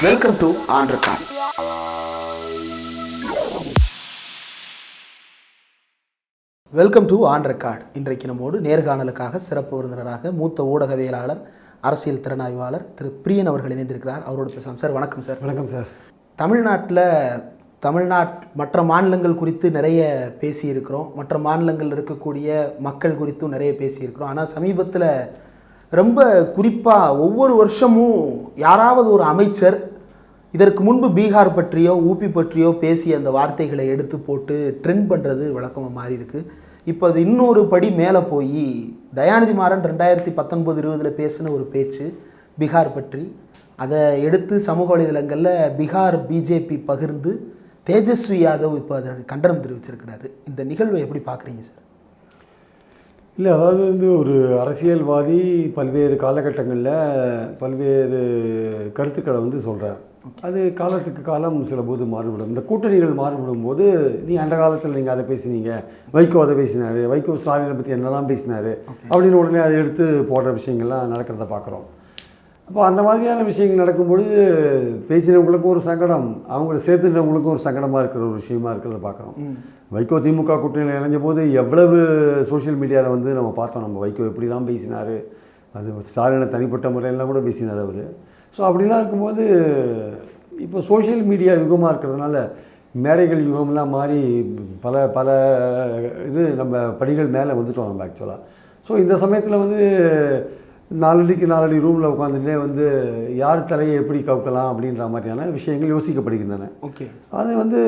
Welcome to on record. Welcome to on record. இன்றைக்கு நம்மோடு நேர்காணலுக்காக சிறப்பு விருந்தினராக மூத்த ஊடகவியலாளர், அரசியல் திறனாய்வாளர் திரு பிரியன் அவர்கள் இணைந்திருக்கிறார். அவரோடு பேசலாம். சார் வணக்கம். சார் வணக்கம். சார் மற்ற மாநிலங்கள் குறித்து நிறைய பேசியிருக்கிறோம், மற்ற மாநிலங்கள் இருக்கக்கூடிய மக்கள் குறித்தும் நிறைய பேசியிருக்கிறோம். ஆனால் சமீபத்தில் ரொம்ப குறிப்பாக ஒவ்வொரு வருஷமும் யாராவது ஒரு அமைச்சர் இதற்கு முன்பு பீகார் பற்றியோ ஊபி பற்றியோ பேசிய அந்த வார்த்தைகளை எடுத்து போட்டு ட்ரெண்ட் பண்ணுறது வழக்கமாக மாறி இருக்குது. இப்போ அது இன்னொரு படி மேலே போய் தயாநிதி மாறன் 2019-20 பேசின ஒரு பேச்சு பீகார் பற்றி, அதை எடுத்து சமூக வலைதளங்களில் பீகார் பிஜேபி பகிர்ந்து தேஜஸ்வி யாதவ் இப்போ அதற்கு கண்டனம் தெரிவிச்சிருக்கிறாரு. இந்த நிகழ்வை எப்படி பார்க்குறீங்க சார்? இல்லை, அதாவது ஒரு அரசியல்வாதி பல்வேறு காலகட்டங்களில் பல்வேறு கருத்துக்களை சொல்கிறார். அது காலத்துக்கு காலம் சில போது மாறுபடும். இந்த கூட்டணிகள் மாறுபடும் போது அந்த காலத்தில் நீங்கள் அதை பேசினீங்க, வைகோ அதை பேசினார், வைகோ ஸ்டாலினை பற்றி என்னெல்லாம் பேசினார் அப்படின்னு உடனே அதை எடுத்து போடுற விஷயங்கள்லாம் நடக்கிறத பார்க்குறோம். அப்போ அந்த மாதிரியான விஷயங்கள் நடக்கும்பொழுது பேசினவங்களுக்கும் ஒரு சங்கடம், அவங்கள சேர்த்துன்றவங்களுக்கும் ஒரு சங்கடமாக இருக்கிற ஒரு விஷயமா இருக்கிறத பார்க்குறோம். வைகோ திமுக கூட்டணியில் இணைஞ்ச போது எவ்வளவு சோஷியல் மீடியாவில் நம்ம பார்த்தோம். நம்ம வைகோ எப்படி தான் பேசினார், அது ஸ்டாலினை தனிப்பட்ட முறையெல்லாம் கூட பேசினார் அவர். ஸோ அப்படிலாம் இருக்கும்போது இப்போ சோஷியல் மீடியா யுகமாக இருக்கிறதுனால மேடைகள் யுகம்லாம் மாறி பல பல நம்ம படிகள் மேலே வந்துட்டோம் நம்ம ஆக்சுவலாக. ஸோ இந்த சமயத்தில் நாலடி ரூமில் உட்காந்துட்டே யார் தலையை எப்படி கவுக்கலாம் அப்படின்ற மாதிரியான விஷயங்கள் யோசிக்கப்படுகின்றன. ஓகே, அது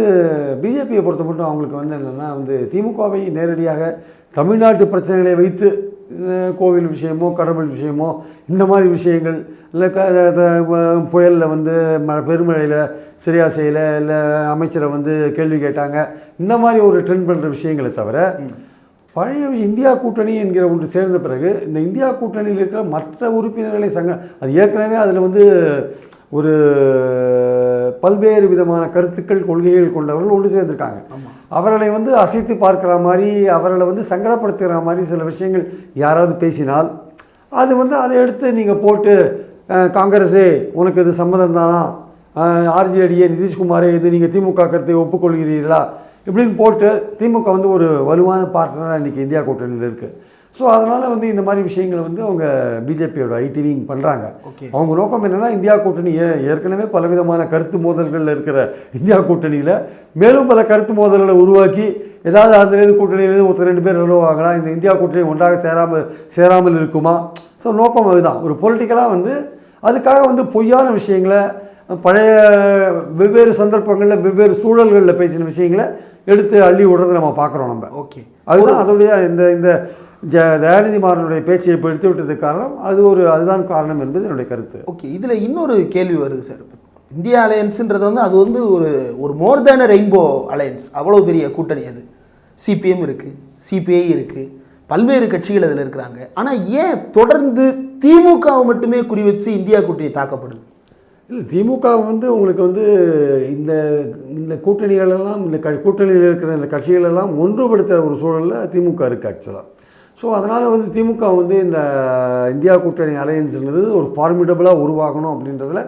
பிஜேபியை பொறுத்த மட்டும் அவங்களுக்கு என்னென்னா திமுகவை நேரடியாக தமிழ்நாட்டு பிரச்சனைகளை வைத்து கோவில் விஷயமோ கடவுள் விஷயமோ இந்த மாதிரி விஷயங்கள், இல்லை புயலில் பெருமழையில் சரியா செய்யலை, இல்லை அமைச்சரை கேள்வி கேட்டாங்க, இந்த மாதிரி ஒரு ட்ரெண்ட் பண்ணுற விஷயங்களை தவிர பழைய இந்தியா கூட்டணி என்கிற ஒன்று சேர்ந்த பிறகு இந்த இந்தியா கூட்டணியில் இருக்கிற மற்ற உறுப்பினர்களை அது ஏற்கனவே அதில் ஒரு பல்வேறு விதமான கருத்துக்கள் கொள்கைகள் கொண்டவர்கள் ஒன்று சேர்ந்துருக்காங்க. அவர்களை அசைத்து பார்க்குற மாதிரி, அவர்களை சங்கடப்படுத்துகிற மாதிரி சில விஷயங்கள் யாராவது பேசினால் அது அதை எடுத்து நீங்கள் போட்டு காங்கிரஸே உனக்கு இது சம்மதம் தானா, ஆர்ஜேடிஏ நிதிஷ்குமாரே இது நீங்கள் திமுக கருத்தை ஒப்புக்கொள்கிறீர்களா இப்படின்னு போட்டு திமுக ஒரு வலுவான பார்ட்னராக இன்றைக்கி இந்தியா கூட்டணியில் இருக்குது. ஸோ அதனால் இந்த மாதிரி விஷயங்களை அவங்க பிஜேபியோட ஐடிவிங் பண்ணுறாங்க. அவங்க நோக்கம் என்னென்னா இந்தியா கூட்டணி ஏற்கனவே பலவிதமான கருத்து மோதல்களில் இருக்கிற இந்தியா கூட்டணியில் மேலும் பல கருத்து மோதல்களை உருவாக்கி ஏதாவது அந்த கூட்டணியிலேருந்து ஒருத்தர் 2 பேர் நிறுவாங்களா, இந்த இந்தியா கூட்டணி ஒன்றாக சேராமல் இருக்குமா. ஸோ நோக்கம் அதுதான். ஒரு பொலிட்டிக்கலாக அதுக்காக பொய்யான விஷயங்களை பழைய வெவ்வேறு சந்தர்ப்பங்களில் வெவ்வேறு சூழல்களில் பேசின விஷயங்களை எடுத்து அள்ளி விடுறதை நம்ம பார்க்குறோம் நம்ம. ஓகே, அதுதான் அதோடைய இந்த தயாநிதி மாறனுடைய பேச்சை இப்போ எடுத்து விட்டதுக்கு காரணம் அதுதான் காரணம் என்பது என்னுடைய கருத்து. ஓகே, இதில் இன்னொரு கேள்வி வருது சார். இந்தியா அலையன்ஸுன்றது அது ஒரு மோர் தேன் ரெயின்போ அலையன்ஸ். அவ்வளோ பெரிய கூட்டணி அது. சிபிஎம் இருக்குது, சிபிஐ இருக்குது, பல்வேறு கட்சிகள் அதில் இருக்கிறாங்க. ஆனால் ஏன் தொடர்ந்து திமுகவை மட்டுமே குறி வச்சு இந்தியா கூட்டணி தாக்கப்படுது? இல்லை, திமுக உங்களுக்கு இந்த கூட்டணிகளெல்லாம் இந்த கூட்டணியில் இருக்கிற இந்த கட்சிகளெல்லாம் ஒன்றுபடுத்துகிற ஒரு சூழலில் திமுக இருக்குது ஆக்சுவலாக. ஸோ அதனால் திமுக இந்த இந்தியா கூட்டணி அலையன்ஸுங்கிறது ஒரு ஃபார்மிடபுளாக உருவாகணும் அப்படின்றதுல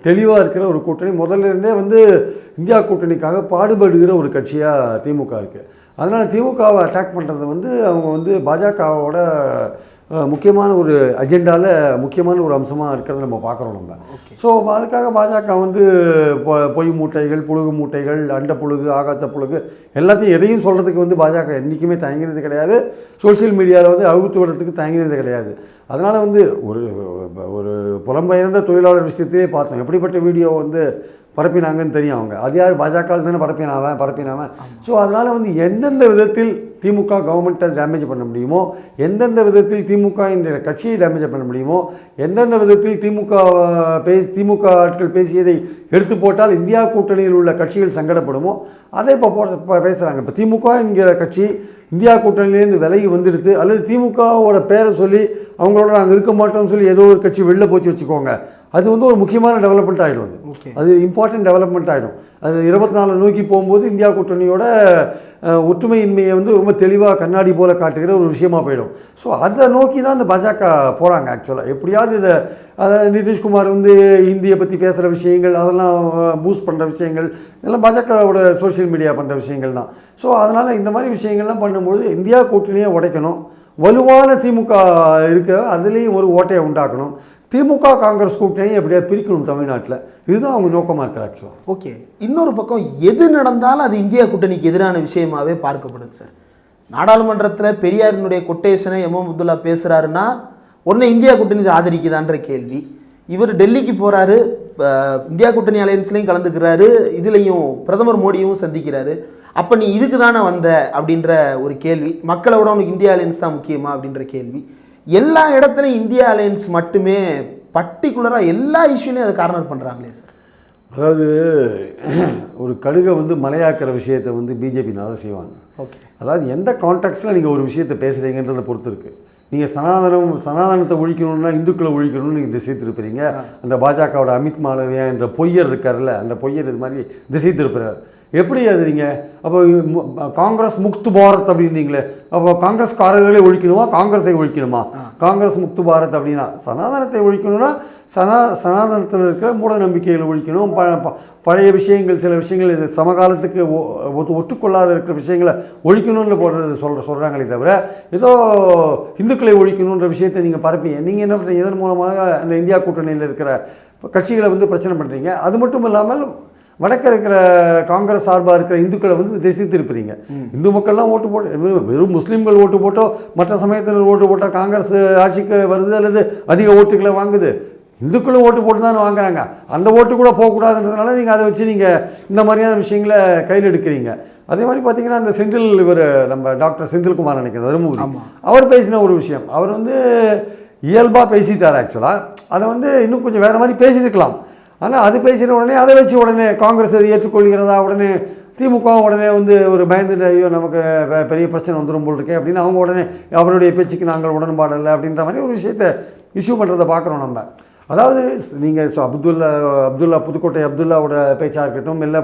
தெளிவாக இருக்கிற ஒரு கூட்டணி. முதல்ல இருந்தே இந்தியா கூட்டணிக்காக பாடுபடுகிற ஒரு கட்சியாக திமுக இருக்குது. அதனால் திமுகவை அட்டாக் பண்ணுறது அவங்க பாஜகவோட முக்கியமான ஒரு அஜெண்டாவில் முக்கியமான ஒரு அம்சமாக இருக்கிறத நம்ம பார்க்குறோம் நம்ம. ஸோ அதுக்காக பாஜக பொய் மூட்டைகள், புழுகு மூட்டைகள், அண்ட புழுகு, ஆகாச புழுகு எல்லாத்தையும் எதையும் சொல்கிறதுக்கு பாஜக என்றைக்குமே தயங்கினது கிடையாது. சோஷியல் மீடியாவில் அழுத்து விடுறதுக்கு தயங்கினது கிடையாது. அதனால் ஒரு புலம்பெயர்ந்த தொழிலாளர் விஷயத்திலே பார்த்தோம் எப்படிப்பட்ட வீடியோ பரப்பினாங்கன்னு தெரியும். அவங்க அது யார் பாஜக தானே பரப்பினாவன். ஸோ அதனால் எந்தெந்த விதத்தில் திமுக கவர்மெண்ட்டை டேமேஜ் பண்ண முடியுமோ, எந்தெந்த விதத்தில் திமுக என்ற கட்சியை டேமேஜ் பண்ண முடியுமோ, எந்தெந்த விதத்தில் திமுக ஆட்கள் பேசியதை எடுத்து போட்டால் இந்தியா கூட்டணியில் உள்ள கட்சிகள் சங்கடப்படுமோ அதை இப்போ பேசுகிறாங்க. இப்போ திமுக என்கிற கட்சி இந்தியா கூட்டணியிலேருந்து விலகி வந்துடுது, அல்லது திமுகவோட பேரை சொல்லி அவங்களோட நாங்கள் இருக்க மாட்டோம்னு சொல்லி ஏதோ ஒரு கட்சி வெளில போச்சு வச்சுக்கோங்க, அது ஒரு முக்கியமான டெவலப்மெண்ட் ஆகிடும். அது இம்பார்ட்டன்ட் டெவலப்மெண்ட் ஆகிடும். அது 24 நோக்கி போகும்போது இந்தியா கூட்டணியோட ஒற்றுமையின்மையை வந்து ரொம்ப தெளிவாக கண்ணாடி போல காட்டுகிற ஒரு விஷயமா போயிடும். ஸோ அதை நோக்கி தான் இந்த பாஜக போகிறாங்க ஆக்சுவலாக. எப்படியாவது இதை நிதிஷ்குமார் வந்து இந்தியை பற்றி பேசுகிற விஷயங்கள், அதெல்லாம் பூஸ்ட் பண்ணுற விஷயங்கள் இதெல்லாம் பாஜகவோட சோஷியல் மீடியா பண்ணுற விஷயங்கள் தான். ஸோ அதனால் இந்த மாதிரி விஷயங்கள்லாம் பண்ணும்போது இந்தியா கூட்டணியை உடைக்கணும், வலுவான திமுக இருக்கிற அதுலேயும் ஒரு ஓட்டையை உண்டாக்கணும், திமுக காங்கிரஸ் கூட்டணியை எப்படியா பிரிக்கணும் தமிழ்நாட்டில். இதுதான் அவங்க நோக்கமாக இருக்கிற ஆக்சுவலாக. ஓகே, இன்னொரு பக்கம் எது நடந்தாலும் அது இந்தியா கூட்டணிக்கு எதிரான விஷயமாகவே பார்க்கப்படுது சார். நாடாளுமன்றத்தில் பெரியாரினுடைய கொட்டேஷனை எம்.எம். அப்துல்லா பேசுகிறாருன்னா உடனே இந்தியா கூட்டணி இதை ஆதரிக்குதான்ற கேள்வி. இவர் டெல்லிக்கு போகிறாரு, இந்தியா கூட்டணி அலையன்ஸ்லையும் கலந்துக்கிறாரு, இதுலேயும் பிரதமர் மோடியும் சந்திக்கிறாரு. அப்போ நீ இதுக்கு தானே வந்த அப்படின்ற ஒரு கேள்வி. மக்களை விட உனக்கு இந்தியா அலையன்ஸ் தான் முக்கியமா அப்படின்ற கேள்வி. எல்லா இடத்துலையும் இந்தியா அலையன்ஸ் மட்டுமே பர்டிகுலராக எல்லா இஷ்யூலையும் அதை கார்னர் பண்ணுறாங்களே சார். அதாவது ஒரு கடுகை வந்து மலையாக்கிற விஷயத்தை வந்து பிஜேபி நல்லா செய்வாங்க. ஓகே, அதாவது எந்த கான்டெக்ஸ்டில் நீங்கள் ஒரு விஷயத்தை பேசுகிறீங்கன்றதை பொறுத்து இருக்குது. நீங்கள் சனாதனத்தை ஒழிக்கணும்னா இந்துக்களை ஒழிக்கணும்னு நீங்கள் திசை திருப்புறீங்க. அந்த பாஜகவோட அமித் மாலவியா என்ற பொய்யர் இருக்கார்ல, அந்த பொய்யர் இது மாதிரி திசை திருப்புறார். எப்படி அது நீங்கள் அப்போ காங்கிரஸ் முக்து பாரத் அப்படின்னீங்களே, அப்போ காங்கிரஸ்காரர்களே ஒழிக்கணுமா, காங்கிரஸை ஒழிக்கணுமா? காங்கிரஸ் முக்து பாரத் அப்படின்னா சனாதனத்தை ஒழிக்கணும்னா சனாதனத்தில் இருக்கிற மூட நம்பிக்கைகளை ஒழிக்கணும், பழைய விஷயங்கள் சில விஷயங்கள் சமகாலத்துக்கு ஒத்துக்கொள்ளாத இருக்கிற விஷயங்களை ஒழிக்கணும்னு சொல்கிறாங்களே தவிர ஏதோ இந்துக்களை ஒழிக்கணுன்ற விஷயத்தை நீங்கள் பரப்பீங்க. நீங்கள் என்ன பண்ணுறீங்க, இதன் மூலமாக அந்த இந்தியா கூட்டணியில் இருக்கிற கட்சிகளை வந்து பிரச்சனை பண்ணுறீங்க. அது மட்டும் இல்லாமல் வடக்க இருக்கிற காங்கிரஸ் சார்பாக இருக்கிற இந்துக்களை வந்து திசை திருப்புறீங்க. இந்து மக்கள்லாம் ஓட்டு போட்டு வெறும் முஸ்லீம்கள் ஓட்டு போட்டோ மற்ற சமயத்தினர் ஓட்டு போட்டால் காங்கிரஸ் ஆட்சிக்கு வருது அல்லது அதிக ஓட்டுகளை வாங்குது. இந்துக்களும் ஓட்டு போட்டு தான் வாங்குறாங்க. அந்த ஓட்டு கூட போகக்கூடாதுன்றதுனால நீங்கள் அதை வச்சு நீங்கள் இந்த மாதிரியான விஷயங்களை கையில் எடுக்கிறீங்க. அதே மாதிரி பார்த்தீங்கன்னா அந்த இவர் நம்ம டாக்டர் செந்தில்குமார் நினைக்கிறேன் தருமபுரி, அவர் பேசின ஒரு விஷயம், அவர் வந்து இயல்பாக பேசிட்டார் ஆக்சுவலாக. அதை வந்து இன்னும் கொஞ்சம் வேறு மாதிரி பேசியிருக்கலாம். ஆனால் அது பேசின உடனே அதை வச்சு உடனே காங்கிரஸ் அதை ஏற்றுக்கொள்கிறதா, உடனே திமுக உடனே வந்து ஒரு பயந்துட்டு ஐயோ நமக்கு பெரிய பிரச்சனை வந்துடும் போல் இருக்கே அப்படின்னு அவங்க உடனே அவருடைய பேச்சுக்கு நாங்கள் உடன்பாடலை அப்படின்ற மாதிரி ஒரு விஷயத்தை இஷ்யூ பண்ணுறதை பார்க்குறோம் நம்ம. அதாவது நீங்கள் அப்துல்லா புதுக்கோட்டை அப்துல்லாவோட பேச்சாக இருக்கட்டும், இல்லை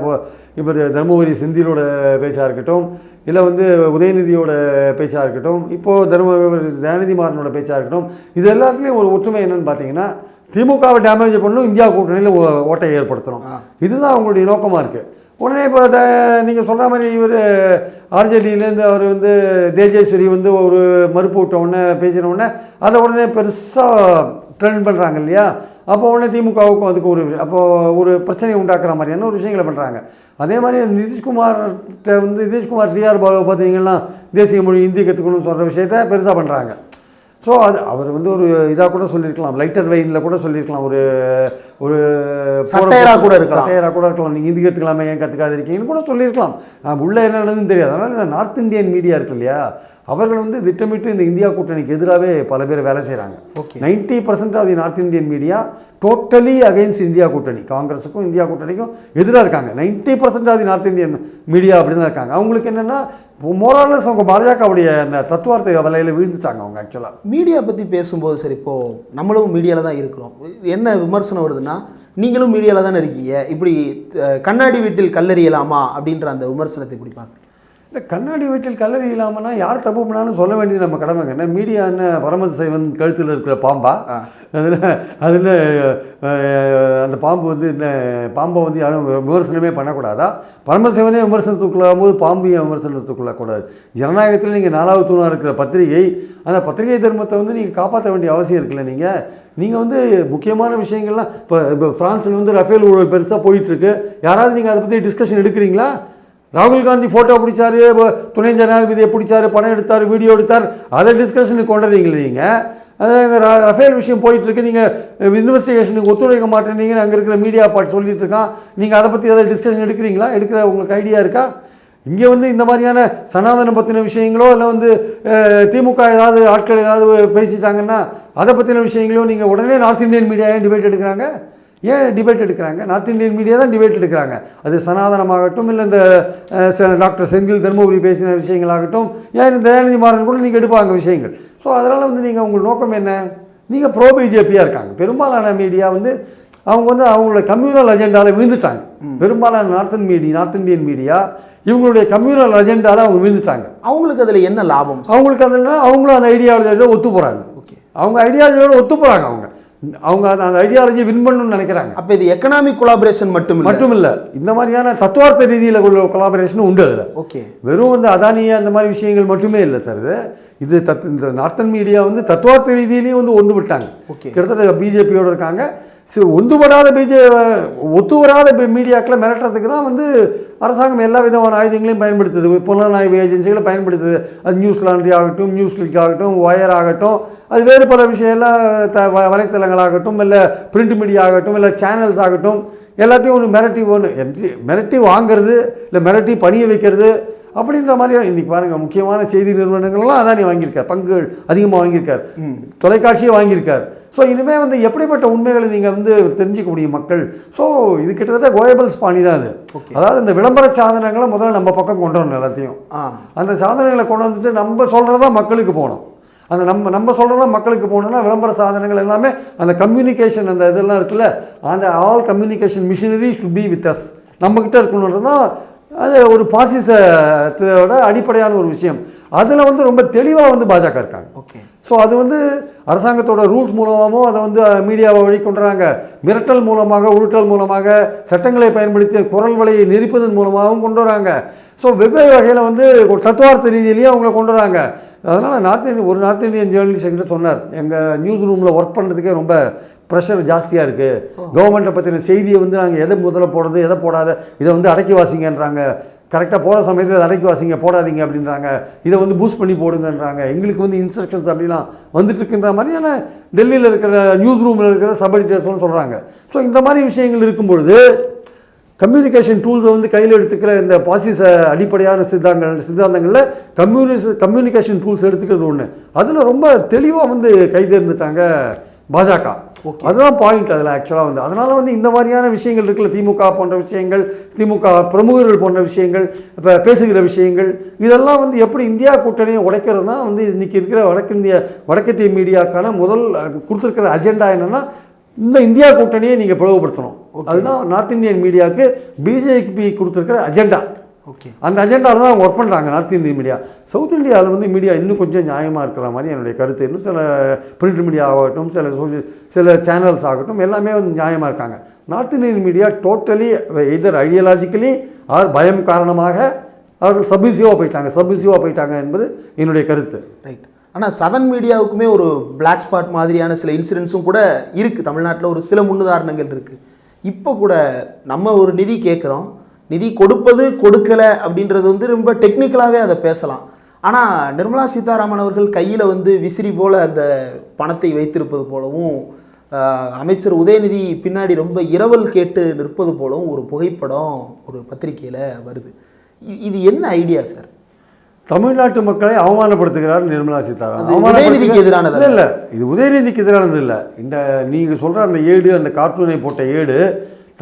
இப்போ தருமபுரி செந்திலோட பேச்சாக இருக்கட்டும், இல்லை வந்து உதயநிதியோட பேச்சாக இருக்கட்டும், இப்போது தயாநிதி மாறனோட பேச்சாக இருக்கட்டும், இது எல்லாத்துலேயும் ஒரு ஒற்றுமை என்னென்னு பார்த்தீங்கன்னா திமுகவை டேமேஜ் பண்ணணும், இந்தியா கூட்டணியில் ஓட்டையை ஏற்படுத்தணும். இதுதான் அவங்களுடைய நோக்கமாக இருக்குது. உடனே இப்போ நீங்கள் சொல்கிற மாதிரி இவர் ஆர்ஜேடியிலேருந்து அவர் வந்து தேஜேஸ்வரி வந்து ஒரு மறுப்பு விட்ட உடனே பேசின உடனே அதை உடனே பெருசாக ட்ரெண்ட் பண்ணுறாங்க இல்லையா. அப்போ உடனே திமுகவுக்கும் அதுக்கு ஒரு பிரச்சனையை உண்டாக்குற மாதிரியான ஒரு விஷயங்களை பண்ணுறாங்க. அதே மாதிரி நிதிஷ்குமார் டிஆர் பாலுவை பார்த்தீங்கன்னா தேசிய மொழி ஹிந்தி கற்றுக்கணும்னு சொல்கிற விஷயத்த பெருசாக பண்ணுறாங்க. ஸோ அவர் வந்து ஒரு இதாக கூட சொல்லியிருக்கலாம், லைட்டர் வெயினில் கூட சொல்லியிருக்கலாம், ஒரு சட்டையராக கூட இருக்கலாம், நீங்கள் ஹிந்தி கற்றுக்கலாமே ஏன் கற்றுக்காது இருக்கீங்கன்னு கூட சொல்லியிருக்கலாம். உள்ளே என்ன நடந்ததுன்னு தெரியாது. அதனால் இந்த நார்த் இந்தியன் மீடியா இருக்கு இல்லையா, அவர்கள் வந்து திட்டமிட்டு இந்த இந்தியா கூட்டணிக்கு எதிராகவே பல பேர் வேலை செய்கிறாங்க. 90% of the north Indian media totally against India கூட்டணி, காங்கிரஸுக்கும் இந்தியா கூட்டணிக்கும் எதிராக இருக்காங்க. 90% of the north Indian media அப்படி தான் இருக்காங்க. அவங்களுக்கு என்னென்னா மோரலஸ் அவங்க பாஜகவுடைய அந்த தத்துவார்த்த வலையில் வீழ்ந்துட்டாங்க அவங்க. ஆக்சுவலாக மீடியா பற்றி பேசும்போது சரி, இப்போது நம்மளும் மீடியாவில் தான் இருக்கிறோம். என்ன விமர்சனம் வருதுன்னா, நீங்களும் மீடியாவில் தானே இருக்கீங்க, இப்படி கண்ணாடி வீட்டில் கல்லெறியலாமா அப்படின்ற அந்த விமர்சனத்தை இப்படி பார்க்க. இல்லை, கண்ணாடி வீட்டில் கல்லறி இல்லாமல்னா யார் தப்பு பண்ணாலும் சொல்ல வேண்டியது நம்ம கடமைங்க. என்ன மீடியா என்ன பரமத சைவன் கழுத்தில் இருக்கிற பாம்பா? அதில் அந்த பாம்பு வந்து என்ன பாம்பை வந்து யாரும் விமர்சனமே பண்ணக்கூடாதா? பரமசிவனே விமர்சனத்துக்குள்ளாகும் போது பாம்பு ஏன் விமர்சனத்துக்குள்ளக்கூடாது? ஜனநாயகத்தில் நீங்கள் 4வது தூணாக இருக்கிற பத்திரிகை, அந்த பத்திரிகை தர்மத்தை வந்து நீங்கள் காப்பாற்ற வேண்டிய அவசியம் இருக்குல்ல. நீங்கள் வந்து முக்கியமான விஷயங்கள்லாம் இப்போ ஃப்ரான்ஸில் வந்து ரஃபேல் ஊழல் பெருசாக போயிட்டுருக்கு, யாராவது நீங்கள் அதை பற்றி டிஸ்கஷன் எடுக்கிறீங்களா? ராகுல் காந்தி ஃபோட்டோ பிடிச்சாரு, துணை ஜனாதிபதியை பிடிச்சாரு, படம் எடுத்தார், வீடியோ எடுத்தார், அதை டிஸ்கஷனுக்கு கொண்டுறீங்களே நீங்கள். அது ரஃபேல் விஷயம் போயிட்டுருக்கு, நீங்கள் இன்வெஸ்டிகேஷனுக்கு ஒத்துழைக்க மாட்டேன்னீங்கன்னு அங்கே இருக்கிற மீடியா பார்ட் சொல்லிட்டு இருக்கான். நீங்கள் அதை பற்றி ஏதாவது டிஸ்கஷன் எடுக்கிறீங்களா? எடுக்கிற உங்களுக்கு ஐடியா இருக்கா? இங்கே வந்து இந்த மாதிரியான சனாதனம் பற்றின விஷயங்களோ இல்லை வந்து திமுக ஏதாவது ஆட்கள் ஏதாவது பேசிட்டாங்கன்னா அதை பற்றின விஷயங்களோ நீங்கள் உடனே நார்த் இந்தியன் மீடியா ஏன் டிபேட் எடுக்கிறாங்க? நார்த் இந்தியன் மீடியா தான் டிபேட் எடுக்கிறாங்க. அது சனாதனமாகட்டும், இல்லை இந்த டாக்டர் செந்தில் தர்மபுரி பேசின விஷயங்களாகட்டும், ஏன் இந்த தயாநிதி மாறன் கூட நீங்கள் எடுப்பாங்க விஷயங்கள். ஸோ அதனால் வந்து நீங்கள் உங்கள் நோக்கம் என்ன? நீங்கள் ப்ரோ பிஜேபியாக இருக்காங்க. பெரும்பாலான மீடியா வந்து அவங்க வந்து அவங்களோட கம்யூனல் அஜெண்டாவில் விழுந்துட்டாங்க. பெரும்பாலான நார்த் இந்தியன் மீடியா இவங்களுடைய கம்யூனல் அஜெண்டாவில் அவங்க விழுந்துட்டாங்க. அவங்களுக்கு அதில் என்ன லாபம்? அவங்களுக்கு அதில் அவங்களும் அந்த ஐடியாலஜியோட ஒத்து போகிறாங்க. ஓகே, அவங்க ஐடியாலஜியோட ஒத்து போகிறாங்க. அவங்க அந்த ஐடியாலஜி வின் பண்ணணும்னு நினைக்கிறாங்க. அப்போ இது எக்கனாமிக் கொலாபரேஷன் மட்டும் இல்லை, இந்த மாதிரியான தத்துவார்த்த ரீதியில் உள்ள கொலாபரேஷனும் உண்டு அதில். ஓகே, வெறும் வந்து அதானியா அந்த மாதிரி விஷயங்கள் மட்டுமே இல்லை சார். இது இந்த நார்த்தன் மீடியா வந்து தத்துவார்த்த ரீதியிலையும் வந்து ஒன்று விட்டாங்க. கிட்டத்தட்ட பிஜேபியோடு இருக்காங்க. ஒன்றுபடாத ஒத்து வராத மீடியாக்களை மிரட்டுறதுக்கு தான் வந்து அரசாங்கம் எல்லா விதமான ஆயுதங்களையும் பயன்படுத்துது. புலனாய்வு ஏஜென்சிகளை பயன்படுத்துது. அது நியூஸ் லாண்ட்ரி ஆகட்டும், நியூஸ் கிளிக் ஆகட்டும், ஒயர் ஆகட்டும், அது வேறு பல விஷயம்லாம் வலைத்தளங்களாகட்டும், இல்லை பிரிண்ட் மீடியா ஆகட்டும், இல்லை சேனல்ஸ் ஆகட்டும், எல்லாத்தையும் மிரட்டி வாங்கிறது, இல்லை மிரட்டி பணிய வைக்கிறது அப்படின்ற மாதிரி. இன்றைக்கி பாருங்கள், முக்கியமான செய்தி நிறுவனங்கள்லாம் அதானி வாங்கியிருக்கார், பங்குகள் அதிகமாக வாங்கியிருக்கார், தொலைக்காட்சியை வாங்கியிருக்கார். ஸோ இனிமேல் வந்து எப்படிப்பட்ட உண்மைகளை நீங்கள் வந்து தெரிஞ்சிக்க முடியும் மக்கள். ஸோ இது கிட்டத்தட்ட கோயபல்ஸ் பாணி தான் அது. அதாவது இந்த விளம்பர சாதனங்களை முதல்ல நம்ம பக்கம் கொண்டு வரணும். எல்லாத்தையும் அந்த சாதனங்களை கொண்டு வந்துட்டு நம்ம சொல்கிறதா மக்களுக்கு போகணும். அந்த நம்ம சொல்கிறதா மக்களுக்கு போகணுன்னா விளம்பர சாதனங்கள் எல்லாமே அந்த கம்யூனிகேஷன் அந்த இதெல்லாம் இருக்குல்ல, அந்த all communication machinery should be with us, நம்மக்கிட்ட இருக்கணுன்றது தான். அது ஒரு பாசிசத்தோட அடிப்படையான ஒரு விஷயம். அதில் வந்து ரொம்ப தெளிவாக வந்து பாஜக இருக்காங்க. ஓகே, ஸோ அது வந்து அரசாங்கத்தோட ரூல்ஸ் மூலமாகவும் அதை வந்து மீடியாவை வழி கொண்டுறாங்க. மிரட்டல் மூலமாக, உருட்டல் மூலமாக, சட்டங்களை பயன்படுத்தி குரல் வலையை நெரிப்பதன் மூலமாகவும் கொண்டு வராங்க. ஸோ வெவ்வேறு வகையில் வந்து ஒரு தத்துவார்த்த ரீதியிலையும் அவங்கள கொண்டு வராங்க. அதனால் நார்த் இந்தியன் ஜேர்னலிஸ்ட் என்கிட்ட சொன்னார், எங்கள் நியூஸ் ரூமில் ஒர்க் பண்ணுறதுக்கே ரொம்ப ப்ரெஷர் ஜாஸ்தியாக இருக்குது. கவர்மெண்ட்டை பற்றின செய்தியை வந்து நாங்கள் எதை முதல்ல போடுறது, எதை போடாத, இதை வந்து அடக்கி வாசிங்கன்றாங்க. கரெக்டாக போகிற சமயத்தில் அதை அடக்கி வாசிங்க, போடாதீங்க அப்படின்றாங்க. இதை வந்து பூஸ்ட் பண்ணி போடுங்கன்றாங்க. எங்களுக்கு வந்து இன்ஸ்ட்ரக்ஷன்ஸ் அப்படிலாம் வந்துட்டு இருக்குன்ற மாதிரியான டெல்லியில் இருக்கிற நியூஸ் ரூமில் இருக்கிற சப் எடிட்டர்ஸ்லாம் சொல்கிறாங்க. ஸோ இந்த மாதிரி விஷயங்கள் இருக்கும்பொழுது கம்யூனிகேஷன் டூல்ஸை வந்து கையில் எடுத்துக்கிற இந்த பாசிச அடிப்படையான சித்தாந்தங்களில் கம்யூனிகேஷன் டூல்ஸ் எடுத்துக்கிறது ஒன்று. அதில் ரொம்ப தெளிவாக வந்து கைதேர்ந்துட்டாங்க பாஜக. அதுதான் பாயிண்ட் அதில் ஆக்சுவலாக வந்து. அதனால் வந்து இந்த மாதிரியான விஷயங்கள் இருக்குல்ல, திமுக போன்ற விஷயங்கள், திமுக பிரமுகர்கள் போன்ற விஷயங்கள், இப்போ பேசுகிற விஷயங்கள், இதெல்லாம் வந்து எப்படி இந்தியா கூட்டணியை உடைக்கிறது தான் வந்து இன்றைக்கி இருக்கிற வடக்கத்திய மீடியாக்கான முதல் கொடுத்துருக்கிற அஜெண்டா என்னென்னா, இந்த இந்தியா கூட்டணியை நீங்கள் பிளவுபடுத்தணும். அதுதான் நார்த் இந்தியன் மீடியாவுக்கு பிஜேபி கொடுத்துருக்கிற அஜெண்டா. ஓகே, அந்த அஜெண்டாவில் தான் அவங்க ஒர்க் பண்ணுறாங்க நார்த் இந்தியன் மீடியா. சவுத் இந்தியாவில் வந்து மீடியா இன்னும் கொஞ்சம் நியாயமாக இருக்கிற மாதிரி என்னுடைய கருத்து. இன்னும் சில பிரிண்ட் மீடியா ஆகட்டும், சில சேனல்ஸ் ஆகட்டும், எல்லாமே வந்து நியாயமாக இருக்காங்க. நார்த் இந்தியன் மீடியா டோட்டலி எதர் ஐடியாலஜிக்கலி ஆர் பயம் காரணமாக அவர்கள் சப்மிசிவாக போயிட்டாங்க என்பது என்னுடைய கருத்து. ரைட். ஆனால் சதன் மீடியாவுக்குமே ஒரு பிளாக் ஸ்பாட் மாதிரியான சில இன்சிடென்ட்ஸும் கூட இருக்குது. தமிழ்நாட்டில் ஒரு சில முன்னுதாரணங்கள் இருக்குது. இப்போ கூட நம்ம ஒரு நிதி கேட்குறோம், நிதி கொடுப்பது கொடுக்கலை அப்படின்றது வந்து ரொம்ப டெக்னிக்கலாகவே அதை பேசலாம். ஆனால் நிர்மலா சீதாராமன் அவர்கள் கையில் வந்து விசிறி போல் அந்த பணத்தை வைத்திருப்பது போலவும், அமைச்சர் உதயநிதி பின்னாடி ரொம்ப இரவல் கேட்டு நிற்பது போலவும் ஒரு புகைப்படம் ஒரு பத்திரிகையில் வருது. இது என்ன ஐடியா சார்? தமிழ்நாட்டு மக்களை அவமானப்படுத்துகிறார் நிர்மலா சீதாராமன். உதயநிதிக்கு எதிரானது இல்லை, இது உதயநிதிக்கு எதிரானது இல்லை. இந்த நீங்கள் சொல்கிற அந்த ஏடு, அந்த கார்ட்டூனை போட்ட ஏடு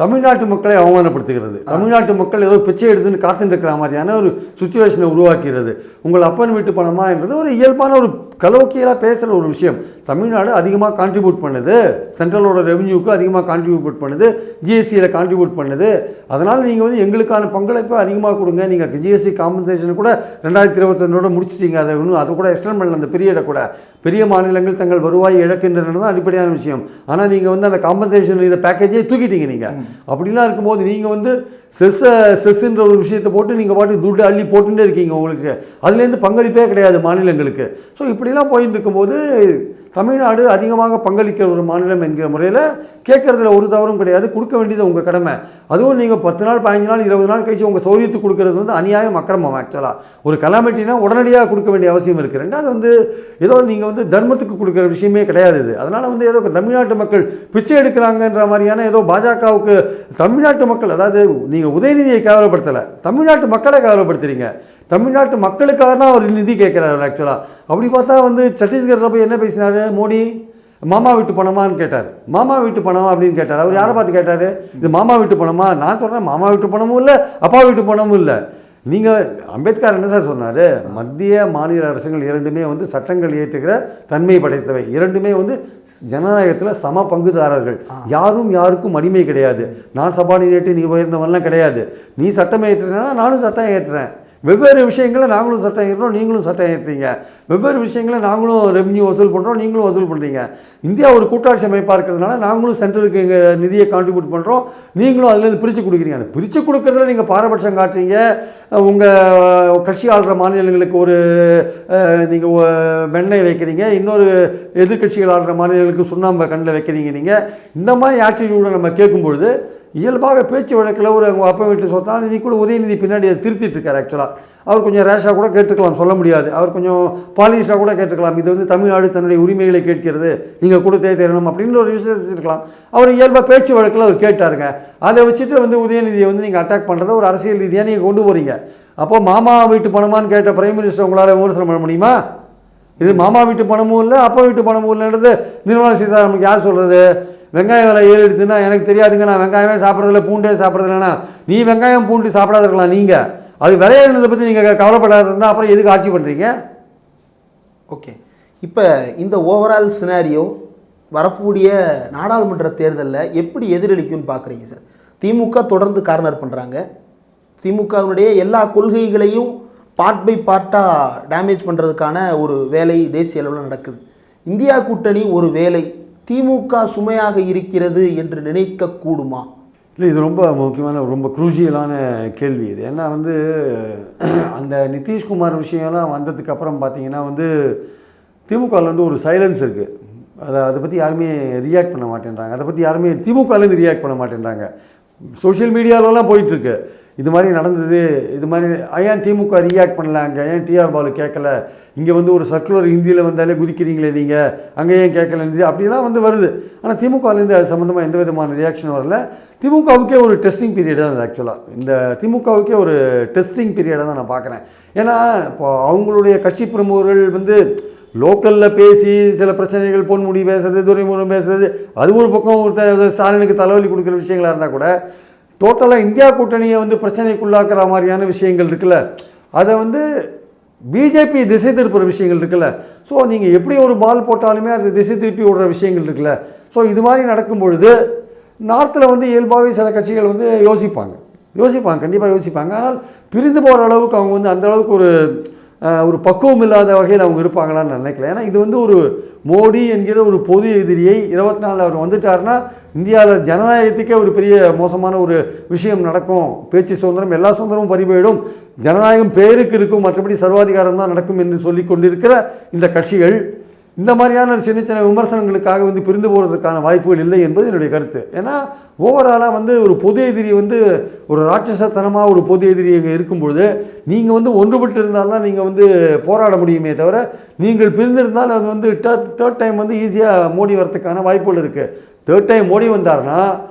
தமிழ்நாட்டு மக்களை அவமானப்படுத்துகிறது. தமிழ்நாட்டு மக்கள் ஏதோ பிச்சை எடுத்துன்னு காத்துட்டு இருக்கிற மாதிரியான ஒரு சுச்சுவேஷனை உருவாக்கிறது. உங்கள் அப்பன் வீட்டு பணமா என்றது ஒரு இயல்பான ஒரு கலோக்கியலாக பேசுகிற ஒரு விஷயம். தமிழ்நாடு அதிகமாக கான்ட்ரிபியூட் பண்ணுது, சென்ட்ரலோட ரெவன்யூக்கு அதிகமாக கான்ட்ரிபியூட் பண்ணுது, ஜிஎஸ்டியில் கான்ட்ரிபியூட் பண்ணுது. அதனால் நீங்கள் வந்து எங்களுக்கான பங்களிப்பை அதிகமாக கொடுங்க. நீங்கள் ஜிஎஸ்டி காம்பன்சேஷன் கூட 2022 முடிச்சிட்டீங்க, அதை கூட எக்ஸ்டெண்ட் பண்ணல அந்த பீரியடை கூட. பெரிய மாநிலங்கள் தங்கள் வருவாய் இழக்கின்றன தான் அடிப்படையான விஷயம். ஆனால் நீங்கள் வந்து அந்த காம்பன்சேஷன் இதை பேக்கேஜே தூக்கிட்டீங்க. நீங்கள் அப்படிலாம் இருக்கும்போது நீங்கள் வந்து செஸ்ன்ற ஒரு விஷயத்தை போட்டு நீங்கள் பாட்டு துட்டு அள்ளி போட்டுட்டே இருக்கீங்க. உங்களுக்கு அதுலேருந்து பங்களிப்பே கிடையாது மாநிலங்களுக்கு. ஸோ இப்படிலாம் போயிட்டு இருக்கும்போது தமிழ்நாடு அதிகமாக பங்களிக்கிற ஒரு மாநிலம் என்கிற முறையில் கேட்குறதுல ஒரு தவறும் கிடையாது. கொடுக்க வேண்டியது உங்கள் கடமை. அதுவும் நீங்கள் 10 நாள் 15 நாள் 20 நாள் கழிச்சு உங்கள் சௌரியத்துக்கு கொடுக்கறது வந்து அநியாயம், அக்கிரமம். ஆக்சுவலாக ஒரு கலாமிட்டினா உடனடியாக கொடுக்க வேண்டிய அவசியம் இருக்குது. ரெண்டாவது வந்து ஏதோ நீங்கள் வந்து தர்மத்துக்கு கொடுக்குற விஷயமே கிடையாது இது. அதனால் வந்து ஏதோ தமிழ்நாட்டு மக்கள் பிச்சை எடுக்கிறாங்கன்ற மாதிரியான ஏதோ பாஜகவுக்கு தமிழ்நாட்டு மக்கள், அதாவது நீங்கள் உதயநிதியை கேவலப்படுத்தலை, தமிழ்நாட்டு மக்களை கேவலப்படுத்துறீங்க. தமிழ்நாட்டு மக்களுக்காக தான் அவர் நிதி கேட்குறாரு. ஆக்சுவலாக அப்படி பார்த்தா வந்து சத்தீஸ்கரில் போய் என்ன பேசினார் மோடி? மாமா வீட்டு பணமான்னு கேட்டார். மாமா வீட்டு பணமா அப்படின்னு கேட்டார். அவர் யாரை பார்த்து கேட்டார்? இது மாமா வீட்டு பணமா? நான் சொல்கிறேன் மாமா வீட்டு பணமும் இல்லை, அப்பா வீட்டு பணமும் இல்லை. நீங்கள் அம்பேத்கர் என்ன சார் சொன்னார்? மத்திய மாநில அரசுகள் இரண்டுமே வந்து சட்டங்கள் இயற்றுகிற தன்மை படைத்தவை, இரண்டுமே வந்து ஜனநாயகத்தில் சம பங்குதாரர்கள், யாரும் யாருக்கும் அடிமை கிடையாது. நான் சபார்டினேட்டு நீ உயர்ந்தவன்லாம் கிடையாது. நீ சட்டம் ஏற்றுறேன்னா நானும் சட்டம் ஏற்றுறேன். வெவ்வேறு விஷயங்களை நாங்களும் சட்டம் ஏற்றுறோம், நீங்களும் சட்டம் ஏற்றுறீங்க. வெவ்வேறு விஷயங்களை நாங்களும் ரெவன்யூ வசூல் பண்ணுறோம், நீங்களும் வசூல் பண்ணுறீங்க. இந்தியா ஒரு கூட்டாட்சி அமைப்பாக இருக்கிறதுனால நாங்களும் சென்ட்ரலுக்கு எங்கள் நிதியை கான்ட்ரிபியூட் பண்ணுறோம், நீங்களும் அதுலேருந்து பிரித்து கொடுக்குறீங்க. அந்த பிரித்து கொடுக்குறதுல நீங்கள் பாரபட்சம் காட்டுறீங்க. உங்கள் கட்சி ஆளுற மாநிலங்களுக்கு ஒரு நீங்கள் வெண்ணெய் வைக்கிறீங்க, இன்னொரு எதிர்கட்சிகள் ஆளுற மாநிலங்களுக்கு சுண்ணாம்பை கண்ணில் வைக்கிறீங்க. நீங்கள் இந்த மாதிரி ஆட்டிடியூடை நம்ம கேட்கும்பொழுது இயல்பாக பேச்சு வழக்கில் ஒரு அப்பா வீட்டு சொத்தா நீ கூட உதயநிதி பின்னாடி அதை திருத்திட்டு இருக்கார். ஆக்சுவலாக அவர் கொஞ்சம் ரேஷாக கூட கேட்டுக்கலாம், சொல்ல முடியாது. அவர் கொஞ்சம் பாலிஷாக கூட கேட்டுக்கலாம். இது வந்து தமிழ்நாடு தன்னுடைய உரிமைகளை கேட்கிறது, நீங்கள் கொடுத்தே தரணும் அப்படின்ற ஒரு விஷயத்தை இருக்கலாம். அவர் இயல்பாக பேச்சு வழக்கில் அவர் கேட்டாருங்க. அதை வச்சுட்டு வந்து உதயநிதியை வந்து நீங்கள் அட்டாக் பண்ணுறத ஒரு அரசியல் ரீதியாக நீங்கள் கொண்டு போகிறீங்க. அப்போது மாமா வீட்டு பணமான்னு கேட்ட பிரைம் மினிஸ்டர் உங்களால் விமர்சனம் பண்ண முடியுமா? இது மாமா வீட்டு பணமும் இல்லை, அப்பா வீட்டு பணமும் இல்லைன்றது நிர்மலா சீதாராமனுக்கு யார் சொல்கிறது? வெங்காயம் விலை ஏறி எடுத்துன்னா எனக்கு தெரியாதுங்க, நான் வெங்காயமே சாப்பிட்றதில்ல, பூண்டே சாப்பிட்றதில்லண்ணா. நீ வெங்காயம் பூண்டு சாப்பிடாத இருக்கலாம், நீங்கள் அது விளையாடுறதை பற்றி நீங்கள் கவலைப்படாத இருந்தால் அப்புறம் எதுக்கு ஆட்சி பண்ணுறீங்க? ஓகே, இப்போ இந்த ஓவரால் சினாரியோ வரக்கூடிய நாடாளுமன்ற தேர்தலில் எப்படி எதிரொலிக்கும்னு பார்க்குறீங்க சார்? திமுக தொடர்ந்து கார்னர் பண்ணுறாங்க. திமுகவினுடைய எல்லா கொள்கைகளையும் பார்ட் பை பார்ட்டாக டேமேஜ் பண்ணுறதுக்கான ஒரு வேலை தேசிய அளவில் நடக்குது. இந்தியா கூட்டணி ஒரு வேலை திமுக சுமையாக இருக்கிறது என்று நினைக்கக்கூடுமா? இல்லை, இது ரொம்ப முக்கியமான ரொம்ப குரூஷியலான கேள்வி இது. ஏன்னா வந்து அந்த நிதிஷ்குமார் விஷயம்லாம் வந்ததுக்கு அப்புறம் பார்த்தீங்கன்னா வந்து திமுகலேருந்து ஒரு சைலன்ஸ் இருக்குது. அதை பற்றி யாருமே ரியாக்ட் பண்ண மாட்டேன்றாங்க. அதை பற்றி யாருமே திமுகலேருந்து ரியாக்ட் பண்ண மாட்டேன்றாங்க. சோஷியல் மீடியாலலாம் போயிட்டுருக்கு இது மாதிரி நடந்தது, இது மாதிரி ஏன் திமுக ரியாக்ட் பண்ணல, அங்கே ஏன் டிஆர் பாலு கேட்கல, இங்கே வந்து ஒரு சர்க்குலர் ஹிந்தியில் வந்தாலே குதிக்கிறீங்களே நீங்கள், அங்கே ஏன் கேட்கல அப்படிலாம் வந்து வருது. ஆனால் திமுகலேருந்து அது சம்மந்தமாக எந்த விதமான ரியாக்ஷன் வரல. திமுகவுக்கே ஒரு டெஸ்டிங் பீரியட் தான் அது. ஆக்சுவலாக இந்த திமுகவுக்கே ஒரு டெஸ்டிங் பீரியடாக தான் நான் பார்க்குறேன். ஏன்னா இப்போ அவங்களுடைய கட்சி பிரமுகர்கள் வந்து லோக்கலில் பேசி சில பிரச்சனைகள் பொன்முடி பேசுறது, துரைமுருகன் பேசுறது, அது ஒரு பக்கம் ஒரு ஸ்டாலினுக்கு தலைவலி கொடுக்குற விஷயங்களாக இருந்தால் கூட டோட்டலாக இந்தியா கூட்டணியை வந்து பிரச்சனைக்குள்ளாக்குற மாதிரியான விஷயங்கள் இருக்குல்ல, அதை வந்து பிஜேபி திசை திருப்புற விஷயங்கள் இருக்குல்ல. ஸோ நீங்கள் எப்படி ஒரு பால் போட்டாலுமே அது திசை திருப்பி விடுற விஷயங்கள் இருக்குல்ல. ஸோ இது மாதிரி நடக்கும் பொழுது நார்த்தில் வந்து இயல்பாகவே சில கட்சிகள் வந்து யோசிப்பாங்க, கண்டிப்பாக யோசிப்பாங்க. ஆனால் பிரிந்து போகிற அளவுக்கு அவங்க வந்து அந்த அளவுக்கு ஒரு பக்குவம் இல்லாத வகையில் அவங்க இருப்பாங்களான்னு நினைக்கல. ஏன்னா இது வந்து ஒரு மோடி என்கிற ஒரு பொது எதிரியை 24 அவர் வந்துட்டாருன்னா இந்தியாவில் ஜனநாயகத்துக்கே ஒரு பெரிய மோசமான ஒரு விஷயம் நடக்கும். பேச்சு சுதந்திரம், எல்லா சுதந்திரமும் பறிபோயிடும், ஜனநாயகம் பேருக்கு இருக்கும், மற்றபடி சர்வாதிகாரம் தான் நடக்கும் என்று சொல்லி கொண்டிருக்கிற இந்த கட்சிகள் இந்த மாதிரியான சின்ன சின்ன விமர்சனங்களுக்காக வந்து பிரிந்து போகிறதுக்கான வாய்ப்புகள் இல்லை என்பது என்னுடைய கருத்து. ஏன்னா ஓவராலாக வந்து ஒரு பொது எதிரி வந்து ஒரு ராட்சசத்தனமாக ஒரு பொது எதிரி இங்கே இருக்கும்பொழுது நீங்கள் வந்து ஒன்றுபட்டு இருந்தால்தான் நீங்கள் வந்து போராட முடியுமே தவிர, நீங்கள் பிரிந்திருந்தால் அது வந்து தேர்ட் டைம் வந்து ஈஸியாக மோடி வரத்துக்கான வாய்ப்புகள் இருக்குது. தேர்ட் டைம் மோடி வந்தார்னா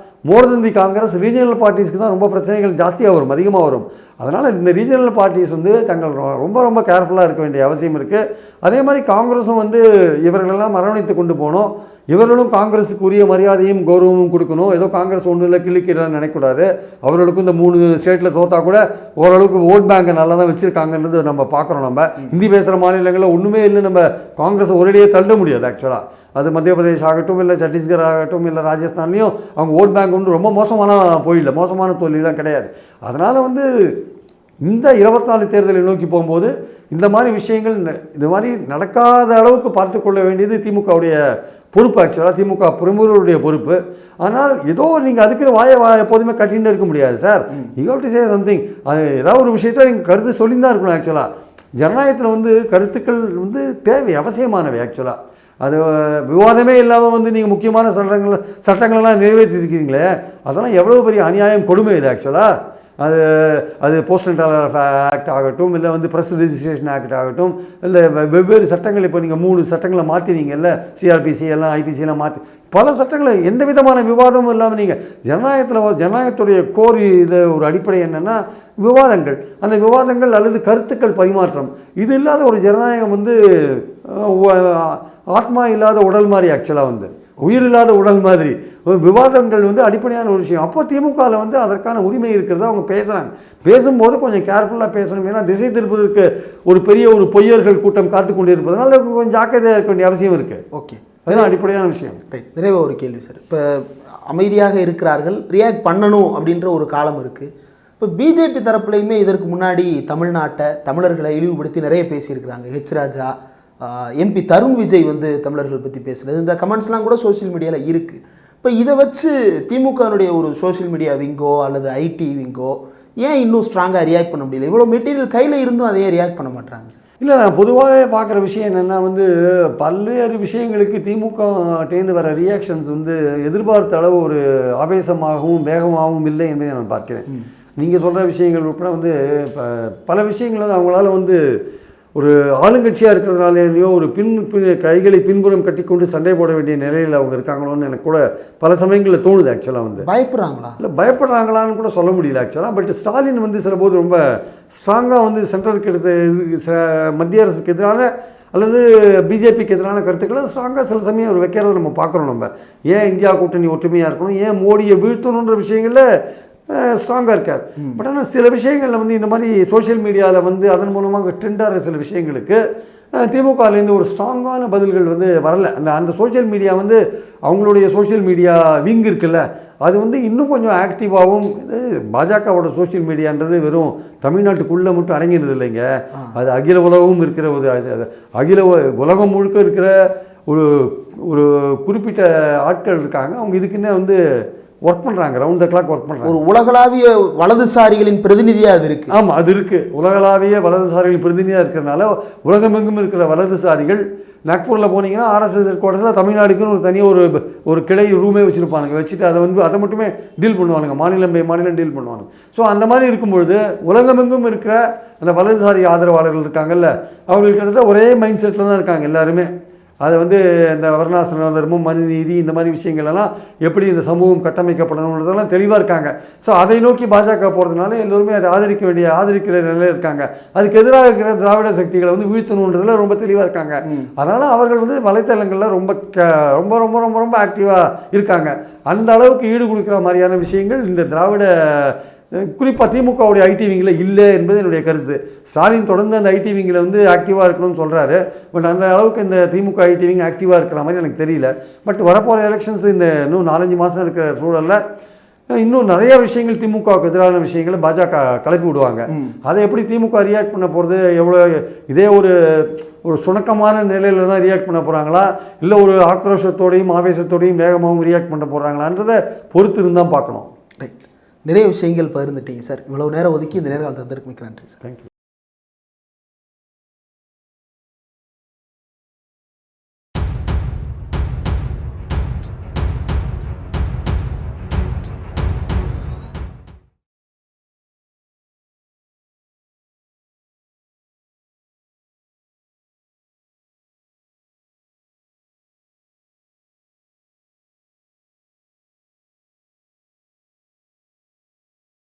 மோர் தென் தி காங்கிரஸ் ரீஜனல் பார்ட்டிஸ்க்கு தான் ரொம்ப பிரச்சனைகள் ஜாஸ்தியாக வரும், அதிகமாக வரும். அதனால் இந்த ரீஜனல் பார்ட்டிஸ் வந்து தங்கள் ரொம்ப ரொம்ப கேர்ஃபுல்லாக இருக்க வேண்டிய அவசியம் இருக்குது. அதே மாதிரி காங்கிரஸும் வந்து இவர்களெல்லாம் அரவணைத்து கொண்டு போகணும். இவர்களும் காங்கிரஸுக்கு உரிய மரியாதையும் கௌரவமும் கொடுக்கணும். ஏதோ காங்கிரஸ் ஒன்றும் இல்லை கிழிக்கிறான்னு நினைக்கக்கூடாது. அவர்களுக்கும் இந்த 3 ஸ்டேட்டில் தோற்றா கூட ஓரளவுக்கு ஓட் பேங்கை நல்லா தான் வச்சுருக்காங்கன்றது நம்ம பார்க்குறோம். நம்ம ஹிந்தி பேசுகிற மாநிலங்களில் ஒன்றுமே இல்லை, நம்ம காங்கிரஸை ஒரேடியே தள்ள முடியாது. ஆக்சுவலாக அது மத்திய பிரதேஷ் ஆகட்டும், இல்லை சத்தீஸ்கர் ஆகட்டும், இல்லை ராஜஸ்தான்லேயும் அவங்க ஓட் பேங்க் ஒன்று ரொம்ப மோசமான தோல்விலாம் கிடையாது. அதனால் வந்து இந்த 24 தேர்தலை நோக்கி போகும்போது இந்த மாதிரி விஷயங்கள் இது மாதிரி நடக்காத அளவுக்கு பார்த்து கொள்ள வேண்டியது திமுகவுடைய பொறுப்பு. ஆக்சுவலாக திமுக பிரமுகர்களுடைய பொறுப்பு. ஆனால் ஏதோ நீங்கள் அதுக்கு வாயை எப்போதுமே கட்டின்னு இருக்க முடியாது sir. You have to say something. அது ஏதாவது ஒரு விஷயத்தில் நீங்கள் கருத்து சொல்லி தான் இருக்கணும். ஆக்சுவலாக ஜனநாயகத்தில் வந்து கருத்துக்கள் வந்து தேவை, அவசியமானவை. ஆக்சுவலாக அது விவாதமே இல்லாமல் வந்து நீங்கள் முக்கியமான சட்டங்களெல்லாம் நிறைவேற்றிருக்கீங்களே, அதெல்லாம் எவ்வளோ பெரிய அநியாயம், கொடுமை இது. ஆக்சுவலாக அது போஸ்டல் ஆக்ட் ஆகட்டும், இல்லை வந்து ப்ரெஸ் ரெஜிஸ்ட்ரேஷன் ஆக்ட் ஆகட்டும், இல்லை வெவ்வேறு சட்டங்கள் இப்போ நீங்கள் 3 சட்டங்களை மாற்றினீங்கல்ல, சிஆர்பிசி எல்லாம் ஐபிசி மாற்றி பல சட்டங்களை எந்த விதமான விவாதமும் இல்லாமல் நீங்கள் ஜனநாயகத்துடைய கோர் இதை ஒரு அடிப்படை என்னென்னா விவாதங்கள். அந்த விவாதங்கள் அல்லது கருத்துக்கள் பரிமாற்றம், இது இல்லாத ஒரு ஜனநாயகம் வந்து ஆத்மா இல்லாத உடல் மாதிரி. ஆக்சுவலாக வந்து உயிரில்லாத உடல் மாதிரி விவாதங்கள் வந்து அடிப்படையான ஒரு விஷயம். அப்போ திமுகவில் வந்து அதற்கான உரிமை இருக்கிறத அவங்க பேசுகிறாங்க. பேசும்போது கொஞ்சம் கேர்ஃபுல்லாக பேசணும். ஏன்னா திசை திருப்பதற்கு ஒரு பெரிய ஒரு பொய்யர்கள் கூட்டம் காத்து கொண்டு இருப்பதனால கொஞ்சம் ஜாக்கிரதையாக இருக்க வேண்டிய அவசியம் இருக்குது. ஓகே, அதுதான் அடிப்படையான விஷயம். ரைட். நிறைவாக ஒரு கேள்வி சார். இப்போ அமைதியாக இருக்கிறார்கள், ரியாக்ட் பண்ணணும் அப்படின்ற ஒரு காலம் இருக்குது. இப்போ பிஜேபி தரப்புலையுமே இதற்கு முன்னாடி தமிழ்நாட்டை, தமிழர்களை இழிவுபடுத்தி நிறைய பேசியிருக்கிறாங்க. ஹெச் ராஜா, எம்பி தருண் விஜய் வந்து தமிழர்கள் பற்றி பேசுகிறது, இந்த கமெண்ட்ஸ்லாம் கூட சோஷியல் மீடியாவில் இருக்குது. இப்போ இதை வச்சு திமுகனுடைய ஒரு சோஷியல் மீடியா விங்கோ அல்லது ஐடி விங்கோ ஏன் இன்னும் ஸ்ட்ராங்காக ரியாக்ட் பண்ண முடியல? இவ்வளோ மெட்டீரியல் கையில் இருந்தும் அதையே ரியாக்ட் பண்ண மாட்டாங்க சார்? இல்லை, நான் பொதுவாகவே பார்க்குற விஷயம் என்னென்னா வந்து பல்வேறு விஷயங்களுக்கு திமுகட்டேந்து வர ரியாக்ஷன்ஸ் வந்து எதிர்பார்த்த அளவு ஒரு ஆவேசமாகவும் வேகமாகவும் இல்லை என்பதை நான் பார்க்கிறேன். நீங்கள் சொல்கிற விஷயங்கள் உட்பட வந்து இப்போ பல விஷயங்கள் வந்து அவங்களால வந்து ஒரு ஆளுங்கட்சியாக இருக்கிறதுனாலேயோ ஒரு கைகளை பின்புறம் கட்டிக்கொண்டு சண்டை போட வேண்டிய நிலையில் அவங்க இருக்காங்களோன்னு எனக்கு கூட பல சமயங்களில் தோணுது. ஆக்சுவலாக வந்து பயப்படுறாங்களா? இல்லை, பயப்படுறாங்களான்னு கூட சொல்ல முடியல ஆக்சுவலாக. பட் ஸ்டாலின் வந்து சில போது ரொம்ப ஸ்ட்ராங்காக வந்து சென்ட்ரலுக்கு எடுத்த மத்திய அரசுக்கு எதிரான அல்லது பிஜேபிக்கு எதிரான கருத்துக்களை ஸ்ட்ராங்காக சில சமயம் அவர் வைக்கிறத நம்ம பார்க்குறோம். நம்ம ஏன் இந்தியா கூட்டணி ஒற்றுமையாக இருக்கணும், ஏன் மோடியை வீழ்த்தணுன்ற விஷயங்களில் ஸ்ட்ராங்காக இருக்கார். பட் ஆனால் சில விஷயங்களில் வந்து இந்த மாதிரி சோஷியல் மீடியாவில் வந்து அதன் மூலமாக ட்ரெண்டாகிற சில விஷயங்களுக்கு திமுகலேருந்து ஒரு ஸ்ட்ராங்கான பதில்கள் வந்து வரலை. அந்த சோஷியல் மீடியா வந்து அவங்களுடைய சோஷியல் மீடியா விங் இருக்குல்ல, அது வந்து இன்னும் கொஞ்சம் ஆக்டிவாகவும், பாஜகவோட சோஷியல் மீடியான்றது வெறும் தமிழ்நாட்டுக்குள்ளே மட்டும் அடங்கினது இல்லைங்க. அது அகில உலகமும் இருக்கிற ஒரு அகில உலகம் முழுக்க இருக்கிற ஒரு ஒரு குறிப்பிட்ட ஆட்கள் இருக்காங்க. அவங்க இதுக்குன்னே வந்து ஒர்க் பண்ணுறாங்க, ரவுண்ட் த கிளாக் ஒர்க் பண்ணுறாங்க. ஒரு உலகளாவிய வலதுசாரிகளின் பிரதிநிதியாக அது இருக்குது. ஆமாம், அது இருக்குது. உலகளாவிய வலதுசாரிகளின் பிரதிநிதியாக இருக்கிறதுனால உலகமெங்கும் இருக்கிற வலதுசாரிகள் நாக்பூரில் போனீங்கன்னா ஆர்எஸ்எஸ் ஹெட் குவார்ட்டர்ஸில் தமிழ்நாடுக்குன்னு ஒரு தனியாக ஒரு கிளை ரூமே வச்சுருப்பானுங்க. வச்சுட்டு அதை மட்டுமே டீல் பண்ணுவானுங்க, மாநிலம் டீல் பண்ணுவாங்க. ஸோ அந்த மாதிரி இருக்கும்பொழுது உலகமெங்கும் இருக்கிற அந்த வலதுசாரி ஆதரவாளர்கள் இருக்காங்கல்ல, அவங்களுக்கு கிட்டத்தட்ட ஒரே மைண்ட் செட்டில் தான் இருக்காங்க எல்லாருமே. அதை வந்து இந்த வர்ணாசிரம தர்மம், மனுநீதி, இந்த மாதிரி விஷயங்கள்லாம் எப்படி இந்த சமூகம் கட்டமைக்கப்படணுன்றதெல்லாம் தெளிவாக இருக்காங்க. ஸோ அதை நோக்கி பாஜக போகிறதுனால எல்லோருமே அதை ஆதரிக்கிற நிலையில் இருக்காங்க. அதுக்கு எதிராக இருக்கிற திராவிட சக்திகளை வந்து வீழ்த்தணுன்றதுல ரொம்ப தெளிவாக இருக்காங்க. அதனால் அவர்கள் வந்து வலைத்தளங்களில் ரொம்ப ரொம்ப ரொம்ப ரொம்ப ரொம்ப ஆக்டிவாக இருக்காங்க. அந்த அளவுக்கு ஈடு கொடுக்குற மாதிரியான விஷயங்கள் இந்த திராவிட குறிப்பாக திமுகவுடைய ஐடி விங்கில் இல்லை என்பது என்னுடைய கருத்து. ஸ்டாலின் தொடர்ந்து அந்த ஐடி விங்கில் வந்து ஆக்டிவாக இருக்கணும்னு சொல்கிறாரு. பட் அந்த அளவுக்கு இந்த திமுக ஐடி விங் ஆக்டிவாக இருக்கிற மாதிரி எனக்கு தெரியல. பட் வரப்போகிற எலெக்ஷன்ஸ் இந்த இன்னும் 4-5 மாதம் இருக்கிற சூழலில் இன்னும் நிறைய விஷயங்கள் திமுகவுக்கு எதிரான விஷயங்களை பாஜக கிளப்பி விடுவாங்க. அதை எப்படி திமுக ரியாக்ட் பண்ண போகிறது, எவ்வளோ இதே ஒரு சுணக்கமான நிலையில் தான் ரியாக்ட் பண்ண போகிறாங்களா, இல்லை ஒரு ஆக்ரோஷத்தோடையும் ஆவேசத்தோடையும் வேகமாகவும் ரியாக்ட் பண்ண போகிறாங்களான்றதை பொறுத்து இருந்தால் பார்க்கணும். நிறைய விஷயங்கள் பகிர்ந்துட்டீங்க சார். இவ்வளவு நேரம் ஒதுக்கி இந்த நேரம் தந்திருக்கு மிக்க நன்றி சார். தேங்க்யூ.